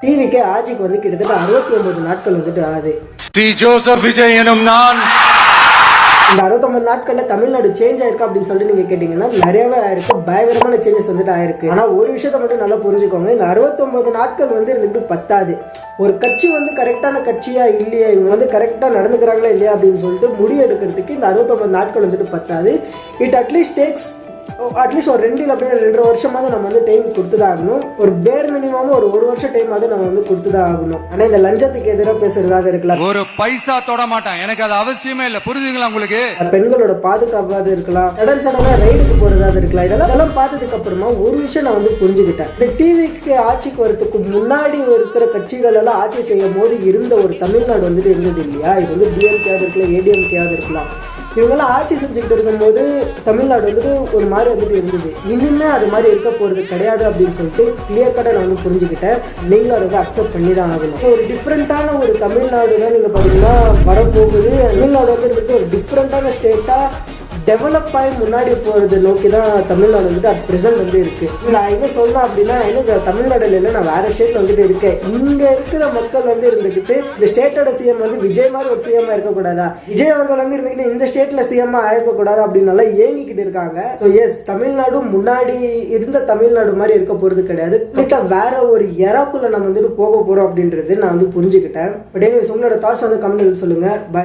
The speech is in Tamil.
டிவிக்கே ஆட்சிக்கு வந்து கிட்டத்தட்ட 69 நாட்கள் வந்துட்டு ஆகுது. ஸ்ரீ ஜோசப் விஜய் எனும் நான் இந்த 69 நாட்கள்ல தமிழ்நாடு சேஞ்ச் ஆயிருக்கு அப்படின்னு சொல்லிட்டு நீங்க கேட்டீங்கன்னா நிறையவே ஆயிருக்கு, பயங்கரமான சேஞ்சஸ் வந்துட்டு ஆயிருக்கு. ஆனா ஒரு விஷயத்த மட்டும் நல்லா புரிஞ்சுக்கோங்க, இந்த 69 நாட்கள் வந்து இருந்துட்டு பத்தாது. ஒரு கட்சி வந்து கரெக்டான கட்சியா இல்லையா, இவங்க வந்து கரெக்டா நடந்துக்கிறாங்களா இல்லையா அப்படின்னு சொல்லிட்டு முடிவு எடுக்கிறதுக்கு இந்த 69 நாட்கள் வந்துட்டு பத்தாது. இட் அட்லீஸ்ட் டேக்ஸ் அட்லீஸ்ட் ஒரு 2 அப்படியே 2.5 வருஷமாவது நம்ம வந்து டைம் கொடுத்துதான் ஆகணும். ஒரு பேர் மினிமம் ஒரு வருஷம் டைம் வந்து நம்ம வந்து கொடுத்துதான் ஆகணும். ஆனா இந்த லஞ்சத்துக்கு எதிராக பேசுறதாக இருக்கலாம், ஒரு பைசா தொட மாட்டான், எனக்கு அது அவசியமே இல்லை, புரிஞ்சுங்களா உங்களுக்கு? பெண்களோட பாதுகாப்பாக இருக்கலாம், சடனா ரைடுக்கு போறதாக இருக்கலாம். இதெல்லாம் பார்த்ததுக்கு அப்புறமா ஒரு விஷயம் நான் வந்து புரிஞ்சுக்கிட்டேன். இந்த டிவிக்கு ஆட்சிக்கு வரதுக்கு முன்னாடி இருக்கிற கட்சிகள் எல்லாம் ஆட்சி செய்யும் போது இருந்த ஒரு தமிழ்நாடு வந்துட்டு இருந்தது இல்லையா. இது வந்து டிஎம்கேவாக இருக்கலாம், ஏடிஎம்கேவாக இருக்கலாம். இவங்கெல்லாம் ஆட்சி செஞ்சுக்கிட்டு இருக்கும்போது தமிழ்நாடு வந்துட்டு ஒரு மாதிரி வந்துட்டு இருந்தது. இன்னுமே அது மாதிரி இருக்க போகிறது கிடையாது அப்படின்னு சொல்லிட்டு கிளியர் கட்டாக நான் வந்து புரிஞ்சுக்கிட்டேன். நீங்களும் அதை வந்து அக்செப்ட் பண்ணி தான் ஆகணும். ஒரு டிஃப்ரெண்ட்டான ஒரு தமிழ்நாடு தான் நீங்கள் பார்த்தீங்கன்னா வரப்போகுது. தமிழ்நாடு வந்து இருந்துட்டு ஒரு டிஃப்ரெண்ட்டான ஸ்டேட்டாக டெவலப் ஆகி முன்னாடி போகிறது நோக்கி தான் தமிழ்நாடு வந்துட்டு அட் ப்ரெசென்ட் வந்து இருக்குது. நான் என்ன சொன்னேன் அப்படின்னா, நான் இன்னும் தமிழ்நாடுல இல்லை, நான் வேறு ஸ்டேட்டில் வந்துட்டு இருக்கேன். இங்கே இருக்கிற மக்கள் வந்து இருந்துக்கிட்டு இந்த ஸ்டேட்டோட சிஎம் வந்து விஜய் மாதிரி ஒரு சிஎம்மாக இருக்கக்கூடாதா, விஜய் அவர்கள் வந்து இருந்துக்கிட்டு இந்த ஸ்டேட்டில் சிஎம்மாக ஆயிருக்கக்கூடாது அப்படின்னு நல்லா ஏங்கிக்கிட்டு இருக்காங்க. ஸோ எஸ், தமிழ்நாடு முன்னாடி இருந்த தமிழ்நாடு மாதிரி இருக்க போகிறது கிடையாது. கிட்ட வேற ஒரு எராக்குள்ளே நம்ம வந்துட்டு போக போகிறோம் அப்படின்றது நான் வந்து புரிஞ்சுக்கிட்டேன். பட் எங்களுக்கு உங்களோட தாட்ஸ் வந்து கமெண்ட் சொல்லுங்கள். பை.